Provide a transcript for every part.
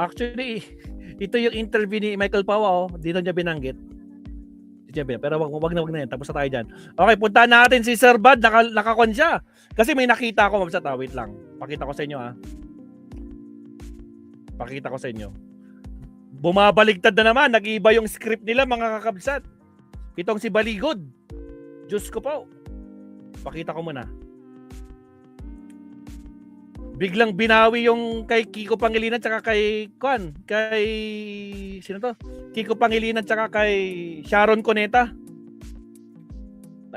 Actually, ito yung interview ni Michael Pawa, dito niya binanggit. Pero wag na yan. Tapos na tayo dyan. Okay, puntahan natin si Sir Bad. Nakakon siya. Kasi may nakita ako, mabsat. Wait lang. Pakita ko sa inyo, ha. Pakita ko sa inyo. Bumabaligtad na naman. Nag-iiba yung script nila, mga kakabsat. Itong si Baligod. Diyos ko po. Pakita ko muna. Biglang binawi yung kay Kiko Pangilinan tsaka kay sino to? Kiko Pangilinan tsaka kay Sharon Cuneta.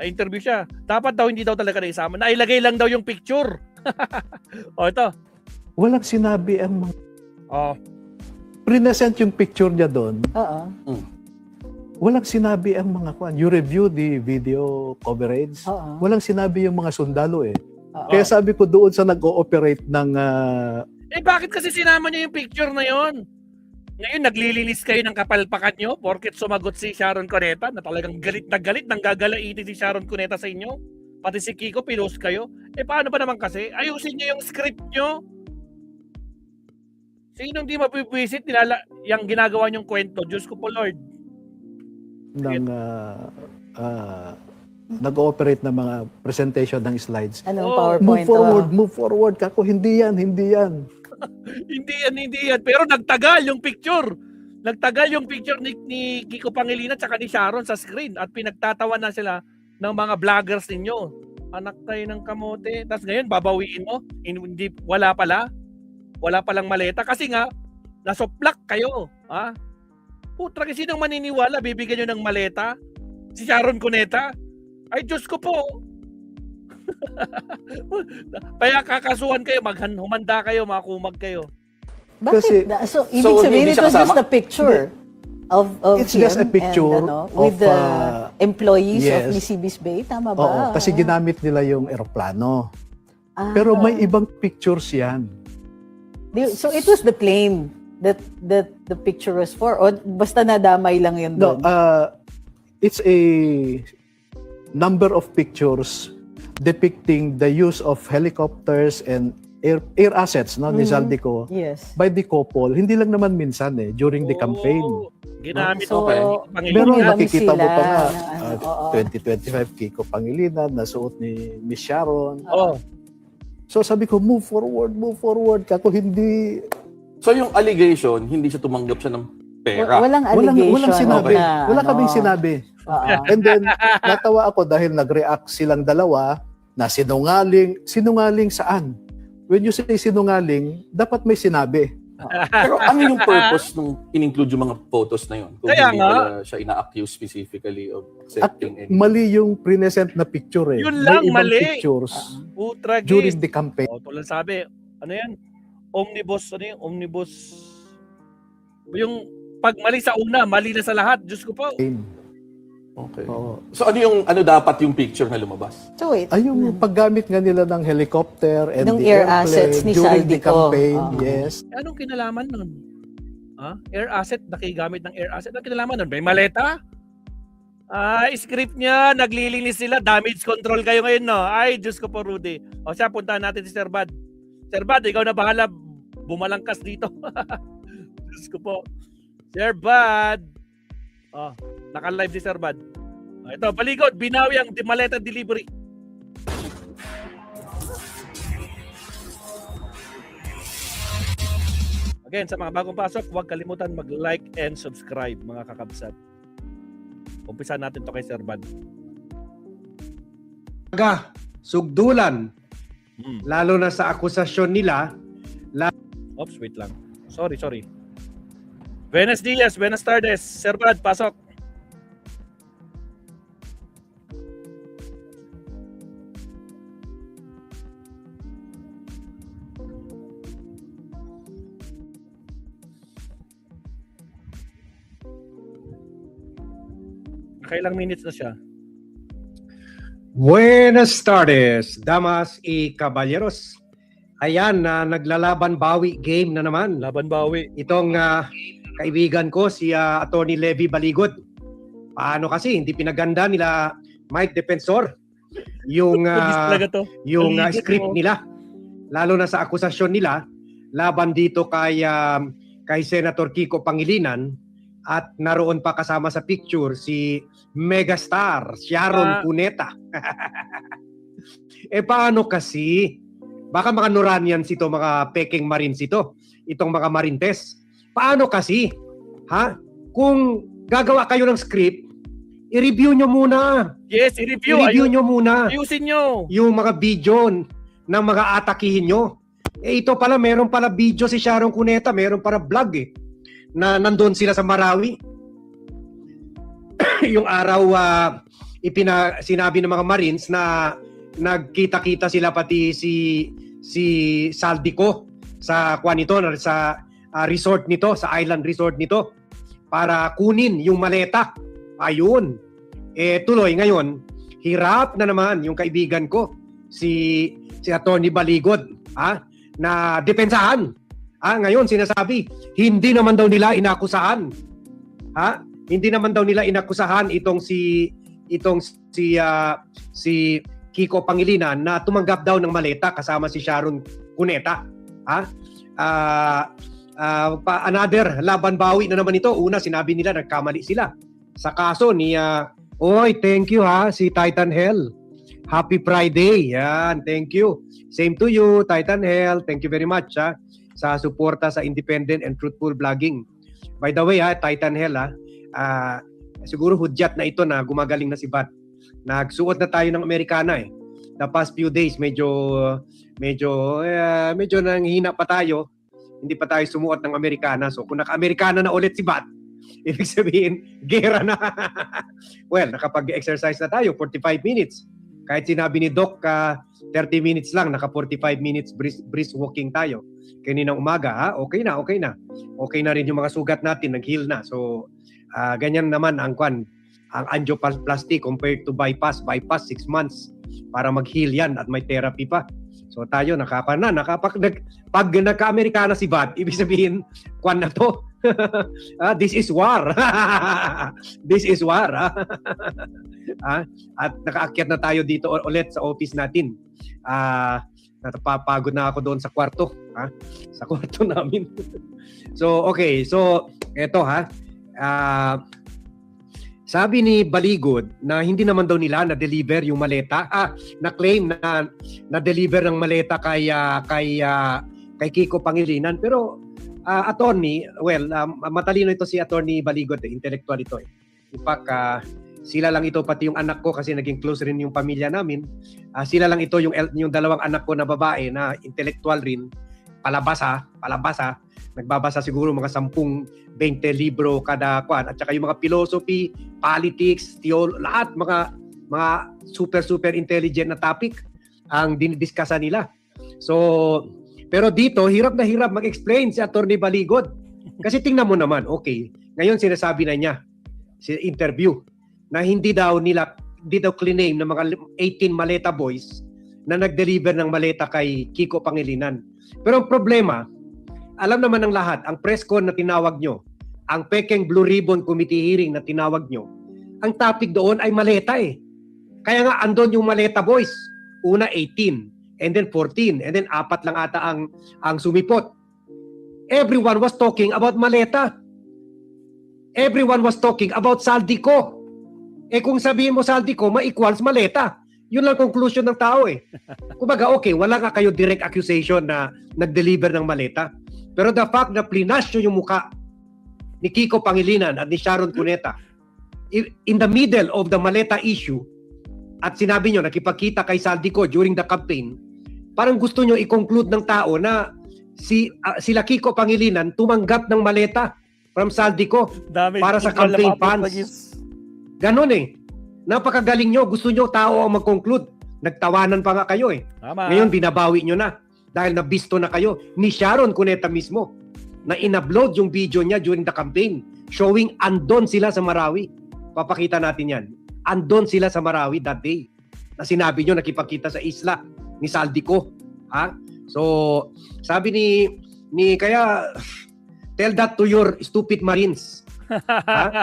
Na-interview siya. Dapat daw hindi daw talaga naisama. Nailagay lang daw yung picture. O ito. Walang sinabi ang mga... Present yung picture niya doon. Walang sinabi ang mga kwan. You review the video coverage. Walang sinabi yung mga sundalo eh. Kaya sabi ko doon sa nag-ooperate ng... bakit kasi sinama niyo yung picture na yon? Ngayon, naglilinis kayo ng kapalpakan nyo porket sumagot si Sharon Cuneta na talagang galit na galit, nanggagalaiti si Sharon Cuneta sa inyo. Pati si Kiko, pinost kayo. Paano ba naman kasi? Ayusin niyo yung script nyo. Sinong di mapipwisit yung ginagawa niyong kwento? Diyos ko po, Lord. Nag-ooperate ng mga presentation ng slides. Anong PowerPoint? Move forward. Kako, hindi yan. hindi yan. Pero nagtagal yung picture. Nagtagal yung picture ni Kiko Pangilinan at ni Sharon sa screen at pinagtatawa na sila ng mga vloggers ninyo. Anak kayo ng kamote. Tapos ngayon, babawiin mo? Hindi, wala palang maleta. Kasi nga, nasoplak kayo. Ha? Putra, sinong maniniwala? Bibigyan nyo ng maleta? Si Sharon Cuneta? Ay, Diyos ko po. Kaya kakasuhan kayo, humanda kayo, makumag kayo. Bakit? So, ibig sabihin, it was just a picture of it's just a picture and, with the employees of Nisibis Bay. Tama ba? Oo, kasi ginamit nila yung eroplano. Pero may ibang pictures yan. So, it was the plane that the picture was for? O basta nadamay lang yun doon? No, it's a number of pictures depicting the use of helicopters and air assets ni Zaldico by the couple. Hindi lang naman minsan during the campaign. Ginamit so, pero nakikita mo pa nga 2025 Kiko Pangilinan nasuot ni Miss Sharon. So sabi ko, move forward. Kako hindi... So yung allegation, hindi siya tumanggap siya ng pera? Walang allegation. Walang sinabi. Wala kaming sinabi. And then, natawa ako dahil nag-react silang dalawa na sinungaling saan? When you say sinungaling, dapat may sinabi. Pero ano yung purpose nung in-include yung mga photos na yun? Kung Kaya hindi nga, pala siya ina-accuse specifically of accepting anything. Mali yung present na picture eh. Yun lang, may ibang mali. pictures Putra, during the campaign. Tulad sabi, ano yan? Omnibus. Yung pag mali sa una, mali na sa lahat. Diyos ko po. Okay. So ano dapat yung picture na lumabas? So wait. Ay, yung paggamit nga nila ng helicopter and ng the air airplane assets ni during the Zaldico. campaign, yes. Anong kinalaman nun? Air asset, nakigamit ng air asset. Anong kinalaman nun? May maleta? Script niya, naglilinis sila. Damage control kayo ngayon, no? Ay, Diyos ko po, Rudy. O siya, puntahan natin si Sir Bad. Sir Bad, ikaw na bahala. Bumalangkas dito. Diyos ko po. Sir Bad. Naka-live si Sir Bad. Ito, Baligod, binawi ang maleta delivery. Again, sa mga bagong pasok, huwag kalimutan mag-like and subscribe, mga kakabsat. Umpisa natin to kay Sir Bad. Sugdulan, lalo na sa akusasyon nila. Oops, wait lang. Sorry. Buenos dias, buenas tardes. Sir Bad, pasok. Nakailang minutes na siya? Buenas tardes, damas y caballeros. Ayan, naglalaban bawi game na naman. Laban bawi. Itong kaibigan ko, si Attorney Levy Baligod. Paano kasi, hindi pinaganda nila Mike Defensor yung, script nila. Lalo na sa akusasyon nila, laban dito kay kay Senator Kiko Pangilinan at naroon pa kasama sa picture si megastar Sharon Cuneta. Paano kasi? Baka mga Noranians ito, mga peking Marines ito, itong mga Marintes. Paano kasi? Ha? Kung gagawa kayo ng script, i-review nyo muna. Yes, i-review. I-review nyo muna Ayusin nyo. yung mga video ng mga atakihin nyo. Ito pala, meron pala video si Sharon Cuneta, meron para vlog na nandun sila sa Marawi. Yung araw sinabi ng mga Marines na nagkita-kita sila pati si Saldico sa resort nito, sa island resort nito para kunin yung maleta. Ayun. Tuloy ngayon, hirap na naman yung kaibigan ko si Attorney Baligod na depensahan. Ngayon sinasabi, hindi naman daw nila inakusahan. Hindi naman daw nila inakusahan itong si Kiko Pangilinan na tumanggap daw ng maleta kasama si Sharon Cuneta. Another laban bawi na naman ito. Una, sinabi nila nagkamali sila sa kaso ni oy, thank you si Titan Hell. Happy Friday. Yan, thank you. Same to you, Titan Hell. Thank you very much sa suporta sa independent and truthful vlogging. By the way, Titan Hell, siguro hudyat na ito na gumagaling na si Bat. Nagsuot na tayo ng Amerikana The past few days medyo nanghina pa tayo. Hindi pa tayo sumuot ng Amerikana. So kung naka-Amerikana na ulit si Bat, ibig sabihin, gera na. Well, nakapag-exercise na tayo, 45 minutes. Kahit sinabi ni Doc, 30 minutes lang, naka 45 minutes brisk walking tayo. Kaninang umaga, okay na. Okay na rin yung mga sugat natin, nag-heal na. So, ganyan naman ang angioplasty compared to bypass. Bypass, 6 months para mag-heal yan at may therapy pa. So tayo, pag nagka-Amerikana si Bad, ibig sabihin, kwan na to. This is war. This is war. At nakaakyat na tayo dito ulit sa office natin. Napapagod na ako doon sa kwarto. Sa kwarto namin. So, okay. So, eto sabi ni Baligod na hindi naman daw nila na-deliver yung maleta. Na-claim na na-deliver ng maleta kay Kiko Pangilinan. Pero, attorney, matalino ito si Attorney Baligod. Intellectual ito. In fact, sila lang ito, pati yung anak ko kasi naging close rin yung pamilya namin. Sila lang ito, yung dalawang anak ko na babae na intellectual rin. Palabasa. Nagbabasa siguro mga 10-20 libro kada kwan. At saka yung mga philosophy, politics, lahat mga super intelligent na topic ang dinidiscussa nila. So, pero dito, hirap na hirap mag-explain si Attorney Baligod. Kasi tingnan mo naman, okay, ngayon sinasabi na niya, sa interview, na hindi daw claim ng mga 18 maleta boys na nag-deliver ng maleta kay Kiko Pangilinan. Pero ang problema, alam naman ng lahat, ang press con na tinawag nyo, ang Pekeng Blue Ribbon Committee hearing na tinawag nyo, ang topic doon ay maleta Kaya nga andon yung maleta boys. Una 18, and then 14, and then 4 lang ata ang sumipot. Everyone was talking about maleta. Everyone was talking about Saldico. Kung sabihin mo Saldico, ma-equals maleta. Yun lang conclusion ng tao Kumbaga, okay, wala nga kayo direct accusation na nag-deliver ng maleta. Pero the fact na plinasyo yung muka ni Kiko Pangilinan at ni Sharon Cuneta in the middle of the maleta issue at sinabi nyo, nakipagkita kay Saldico during the campaign, parang gusto nyo i-conclude ng tao na sila Kiko Pangilinan tumanggap ng maleta from Saldico para sa campaign funds. Ganon Napakagaling nyo. Gusto nyo tao ang mag-conclude. Nagtawanan pa nga kayo Tama. Ngayon binabawi nyo na dahil nabisto na kayo ni Sharon Cuneta mismo na in-upload yung video niya during the campaign showing andon sila sa Marawi. Papakita natin yan. Andon sila sa Marawi that day na sinabi nyo nakipagkita sa isla ni Saldico. So, sabi ni kaya tell that to your stupid Marines.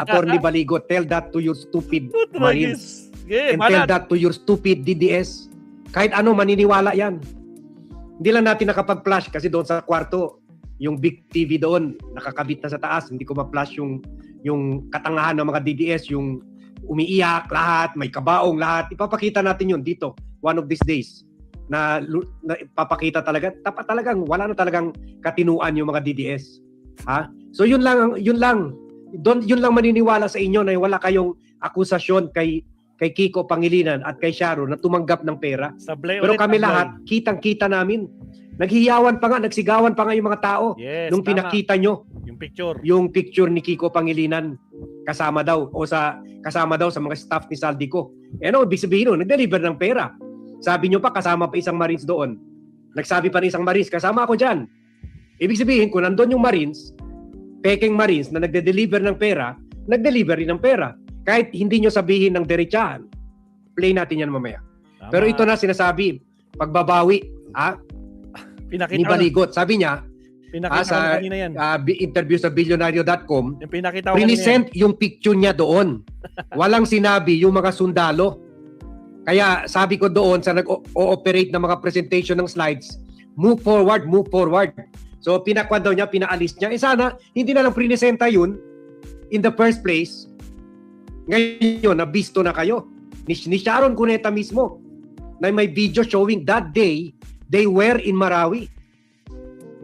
Attorney Baligod, tell that to your stupid Marines. And tell that to your stupid DDS. Kahit ano, maniniwala yan. Hindi lang natin nakapag-flash kasi doon sa kwarto, yung big TV doon, nakakabit na sa taas, hindi ko ma-flash yung katangahan ng mga DDS, yung umiiyak lahat, may kabaong lahat. Ipapakita natin yun dito, one of these days, na ipapakita talagang wala na talagang katinuan yung mga DDS. Ha? So yun lang maniniwala sa inyo na wala kayong akusasyon kay Kiko Pangilinan at kay Sharon na tumanggap ng pera. Sablay Pero ulit, kami sablay. lahat, kitang-kita namin. Naghihiyawan pa nga, nagsigawan pa nga yung mga tao Yes, nung tama. pinakita nyo Yung picture. yung picture ni Kiko Pangilinan kasama daw sa mga staff ni Saldico. Ano, ibig sabihin nun, nag-deliver ng pera. Sabi nyo pa, kasama pa isang Marines doon. Nagsabi pa ng isang Marines, kasama ako dyan. Ibig sabihin, kung nandun yung Marines, peking Marines na nagde-deliver ng pera, nag-deliver rin ng pera. Kahit hindi nyo sabihin ng derechahan. Play natin yan mamaya. Tama. Pero ito na sinasabi, pagbabawi Pinakita ni ko na- Baligot. Sabi niya, Pinakita ko sa na kanina yan. interview sa billionario.com, Yung pinakita ko kanina yan. prinisent yung picture niya doon. Walang sinabi yung mga sundalo. Kaya sabi ko doon sa nag-ooperate ng mga presentation ng slides, move forward, move forward. So pinakwan daw niya, pinaalis niya. Sana hindi na lang prinisenta yun in the first place. Ngayon, nabisto na kayo. Ni Sharon Cuneta mismo na may video showing that day they were in Marawi.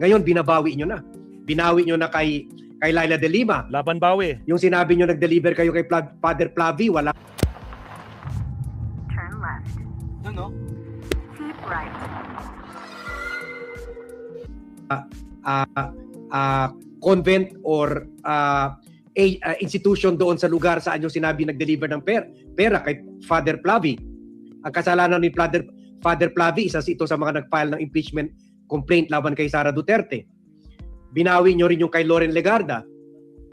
Ngayon, binabawi nyo na. Binawi nyo na kay Laila de Lima. Laban bawi. Yung sinabi nyo nag-deliver kayo kay Father Flavi, wala. Turn left. Ano? Keep right. Convent or institution doon sa lugar saan yung sinabi nag-deliver ng pera kay Father Flavi. Ang kasalanan ni Father Flavi, isa ito sa mga nag-file ng impeachment complaint laban kay Sara Duterte. Binawi nyo rin yung kay Loren Legarda.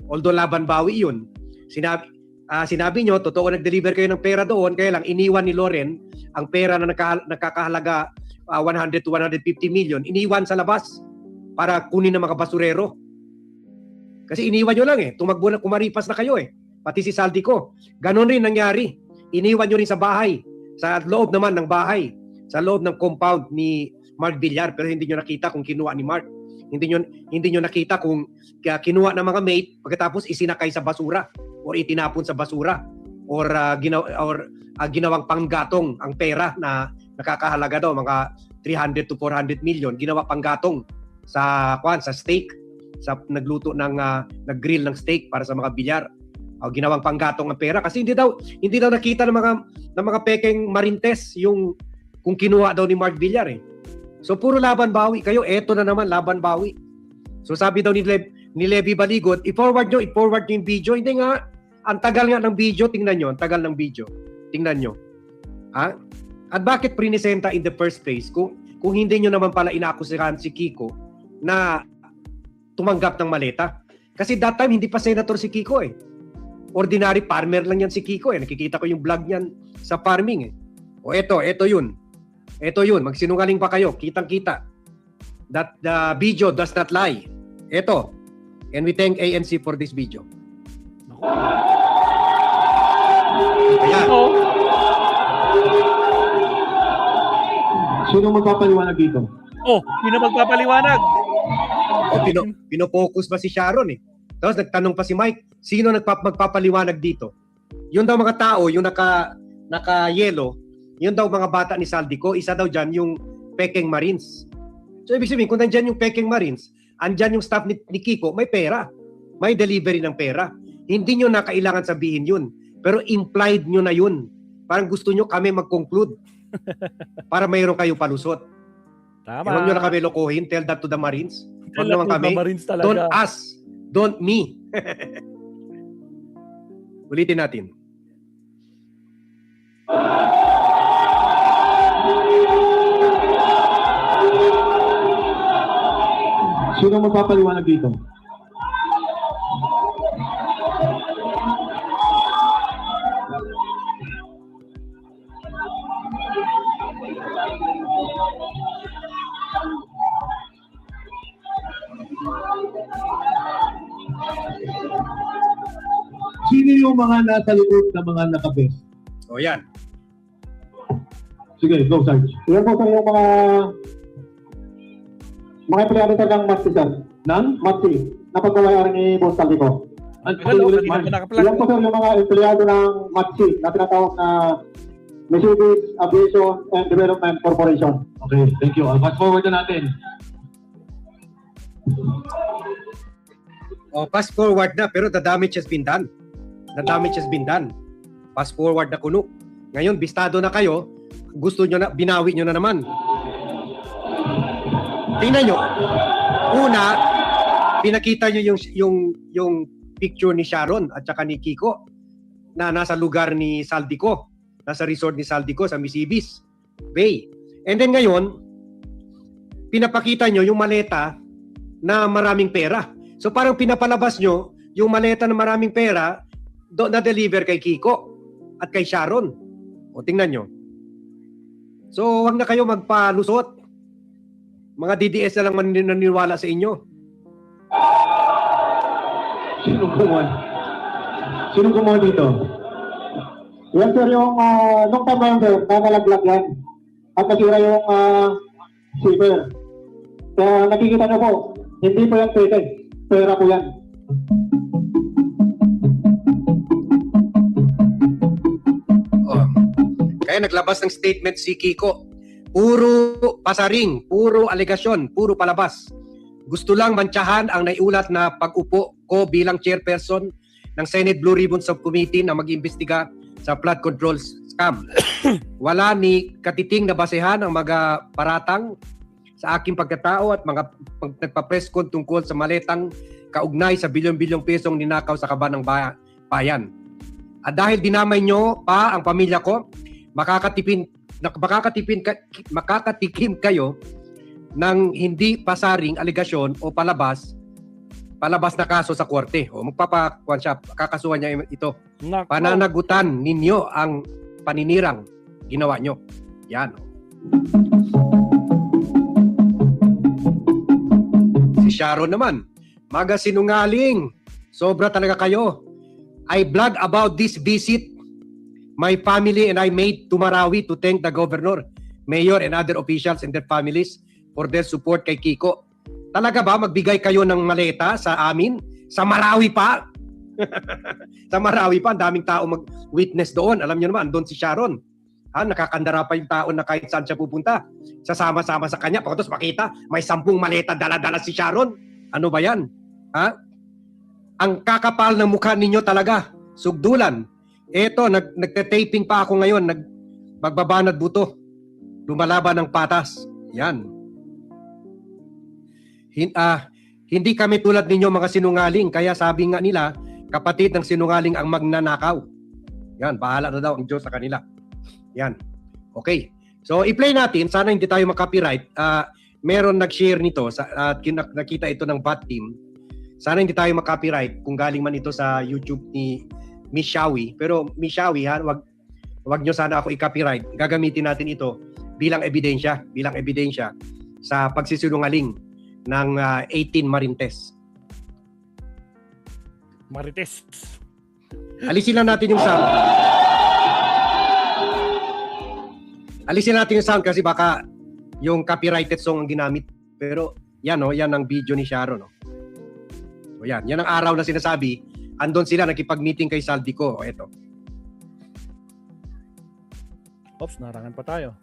Although laban bawi yun. Sinabi nyo, totoo nag-deliver kayo ng pera doon, kaya lang iniwan ni Loren ang pera na nakakahalaga 100 to 150 million, iniwan sa labas para kunin ng mga basurero. Kasi iniwan nyo lang tumakbo na, kumaripas na kayo pati si Saldico. Ganon rin nangyari. Iniwan nyo rin sa bahay, sa loob naman ng bahay, sa loob ng compound ni Mark Villar, pero hindi nyo nakita kung kinuha ni Mark. Hindi nyo nakita kung kinuha ng mga mate pagkatapos isinakay sa basura or itinapon sa basura or ginawang panggatong ang pera na nakakahalaga daw mga 300 to 400 million, ginawa panggatong sa steak, sa nagluto ng nag-grill ng steak para sa mga bilyar. Ginawang panggatong ang pera kasi hindi daw nakita ng mga pekeng Marintes yung kung kinuha daw ni Mark Villar So puro laban bawi kayo, eto na naman laban bawi. So sabi daw ni Levy Baligot, i-forward nyo yung video. Hindi nga, ang tagal nga ng video, tingnan nyo, ang tagal ng video. Tingnan nyo. At bakit prinisenta in the first place kung hindi nyo naman pala inaakusahan si Kiko na tumanggap ng maleta? Kasi that time, hindi pa senator si Kiko Ordinary farmer lang yan si Kiko Nakikita ko yung vlog niyan sa farming O eto yun. Ito yun, magsinungaling pa kayo, kitang-kita. That the video does not lie. Ito. And we thank ANC for this video. Ayan. Sino magpapaliwanag dito? Sino magpapaliwanag? Pinopokus ba si Sharon Tapos nagtanong pa si Mike, sino magpapaliwanag dito? Yun daw mga tao, yung naka-yellow, yun daw mga bata ni Saldico, isa daw dyan yung Peking Marines. So ibig sabihin, kung nandyan yung Peking Marines, andyan yung staff ni Kiko, may pera. May delivery ng pera. Hindi nyo na kailangan sabihin yun. Pero implied nyo na yun. Parang gusto nyo kami mag-conclude para mayroon kayo palusot. Tama. Huwag nyo na kami lokohin. Tell that to the Marines. Huwag Tell naman that to kami. the Marines talaga. Don't us. Don't me. Ulitin natin. Sino magpapaliwanag dito? Sino yung mga nasa likod na mga nakabes? O yan. Sige, go, Sarge. Yan po sir yung mga empleyado ng Martisan. ng MAPSI na pagmamayari ni Boss Saldico. Hello, kanina pa naka-plug. Yan po sir yung mga empleyado ng MAPSI na tinatawag na Mercedes Aviation and Development Corporation. Okay, thank you. Fast forward na natin. Fast forward na, pero the damage has been done. The damage has been done. Fast forward na kuno. Ngayon, bistado na kayo. Gusto nyo na, binawi nyo na naman. Tingnan nyo. Una, pinakita nyo yung picture ni Sharon at saka ni Kiko na nasa lugar ni Saldico. Nasa resort ni Saldico sa Misibis Bay. And then ngayon, pinapakita nyo yung maleta na maraming pera. So parang pinapalabas nyo yung maleta na maraming pera na-deliver kay Kiko at kay Sharon. O tingnan nyo. So wag na kayo magpalusot. Mga DDS na lang maniniwala sa inyo. Sinong kumuha dito? Yan sir yung nung time sir, nalaglag yan. At nasira yung silver. Kaya nakikita nyo po, hindi po yan pwede. Pera po yan. Kaya naglabas ng statement si Kiko. Puro pasaring, puro alegasyon, puro palabas. Gusto lang mantsahan ang naiulat na pag-upo ko bilang chairperson ng Senate Blue Ribbon Subcommittee na mag-imbestiga sa flood control scam. Wala ni katiting na basehan ang mga paratang sa aking pagkatao at mga nagpa-press con tungkol sa maletang kaugnay sa bilyon-bilyong pesong ninakaw sa kaban ng bayan. At dahil dinamay nyo pa ang pamilya ko, makakatikim kayo ng hindi pasaring alegasyon o palabas na kaso sa korte. O magpapakuan siya, kakasuhan niya ito. Nako. Pananagutan ninyo ang paninirang ginawa nyo. Yan. Si Sharon naman, maga sinungaling. Sobra talaga kayo. I blog about this visit my family and I made to Marawi to thank the governor, mayor and other officials and their families for their support kay Kiko. Talaga ba magbigay kayo ng maleta sa amin? Sa Marawi pa? Sa Marawi pa, ang daming tao mag-witness doon. Alam niyo naman, doon si Sharon. Nakakandara pa yung tao na kahit saan siya pupunta. Sasama-sama sa kanya. Pagkatapos makita, may 10 maleta dala-dala si Sharon. Ano ba yan? Ang kakapal ng mukha ninyo talaga. Sugdulan. Eto, nagte-taping pa ako ngayon. Magbabanad buto. Lumalaban ng patas. Yan. Hindi kami tulad ninyo mga sinungaling. Kaya sabi nga nila, kapatid ng sinungaling ang magnanakaw. Yan, bahala na daw ang Diyos sa kanila. Yan. Okay. So, i-play natin. Sana hindi tayo mag-copyright. Meron nag-share nito. Nakita ito ng bot team. Sana hindi tayo mag-copyright kung galing man ito sa YouTube ni Miss Shawi. Pero Miss Shawi, wag nyo sana ako i-copyright. Gagamitin natin ito bilang ebidensya sa pagsisinungaling ng 18 Marintes. Marites. Alisin lang natin yung sound. Alisin natin yung sound kasi baka yung copyrighted song ang ginamit. Pero yan yan ang video ni Sharon. O yan ang araw na sinasabi. Andon sila nakipag-meeting kay Saldico. O eto. Oops, narangan pa tayo.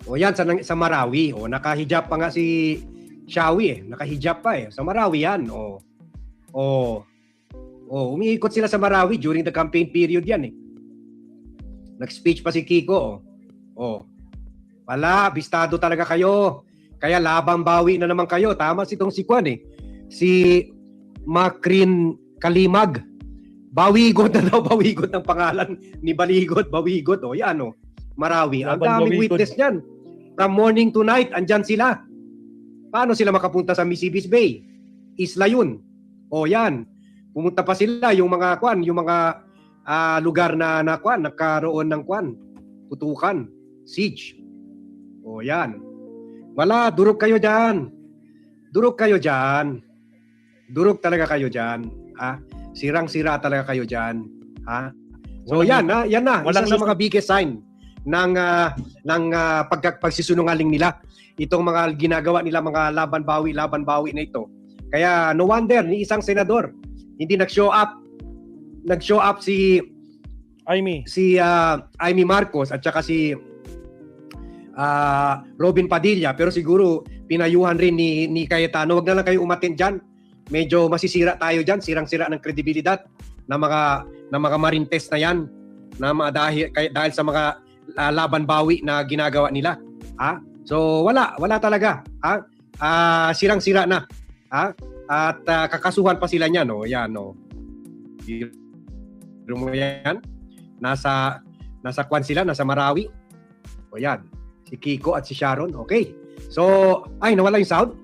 O yan sa Marawi. O nakahijab pa nga si Shawi nakahijab pa Sa Marawi yan. Umiikot sila sa Marawi during the campaign period yan Nag-speech pa si Kiko. Wala, bistado talaga kayo. Kaya labang bawi na naman kayo. Tama si Kwan Si Macrin Kalimag. Bawigot na daw, bawigot ng pangalan ni Baligot, bawigot. Yan Marawi. Ang daming witness niyan. From morning to night, andyan sila. Paano sila makapunta sa Misibis Bay? Isla yun. Yan. Pumunta pa sila yung mga lugar na nagkaroon ng putukan, siege. Yan. Wala, durog kayo dyan. Durog talaga kayo dyan. Sirang-sira talaga kayo dyan. So yan na. Yan na. Isa sa mga biggest sign pagsisunungaling nila. Itong mga ginagawa nila, mga laban bawi na ito. Kaya no wonder ni isang senador hindi nag-show up. Nag-show up si Amy. Amy Marcos at saka si Robin Padilla, pero siguro pinayuhan rin ni Cayetano. Wag na lang kayo umatin diyan. Medyo masisira tayo diyan, sirang-sira ng kredibilidad ng mga marintes na 'yan na dahil sa mga laban bawi na ginagawa nila. Ha? So wala talaga. Ha? Sirang-sira na. Ha? At kakasuhan pa sila niyan, no. Yan, no. Mo yan. Nasa Kwan sila, nasa Marawi. O yan. Si Kiko at si Sharon. Okay. So, nawala yung sound?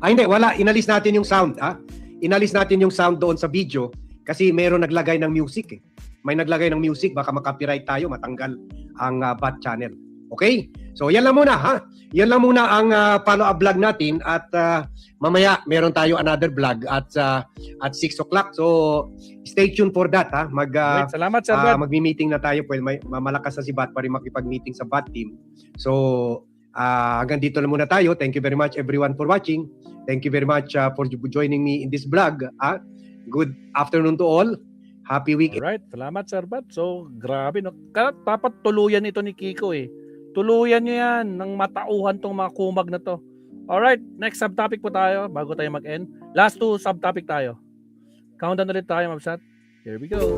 Hindi, wala. Inalis natin yung sound, ha? Inalis natin yung sound doon sa video kasi meron naglagay ng music, eh. May naglagay ng music, baka makapiright tayo, matanggal ang bad channel. Okay? So, yan lang muna, ha? Yan lang muna ang follow-up vlog natin at mamaya meron tayo another vlog at 6 o'clock. So, stay tuned for that, ha? Salamat, Sir Bat. Magmi-meeting na tayo. Pwede malakas na si Bat para makipag-meeting sa Bat team. So, hanggang dito lang muna tayo. Thank you very much everyone for watching. Thank you very much for joining me in this vlog. Good afternoon to all. Happy weekend. Alright, salamat Sir Bat. So, grabe, no? Dapat tuluyan ito ni Kiko, eh. Tuluyan nyo yan ng matauhan tong mga kumag na to. Alright, next subtopic po tayo bago tayo mag-end. Last 2 subtopic tayo. Countdown ulit tayo, Mabsat. Here we go.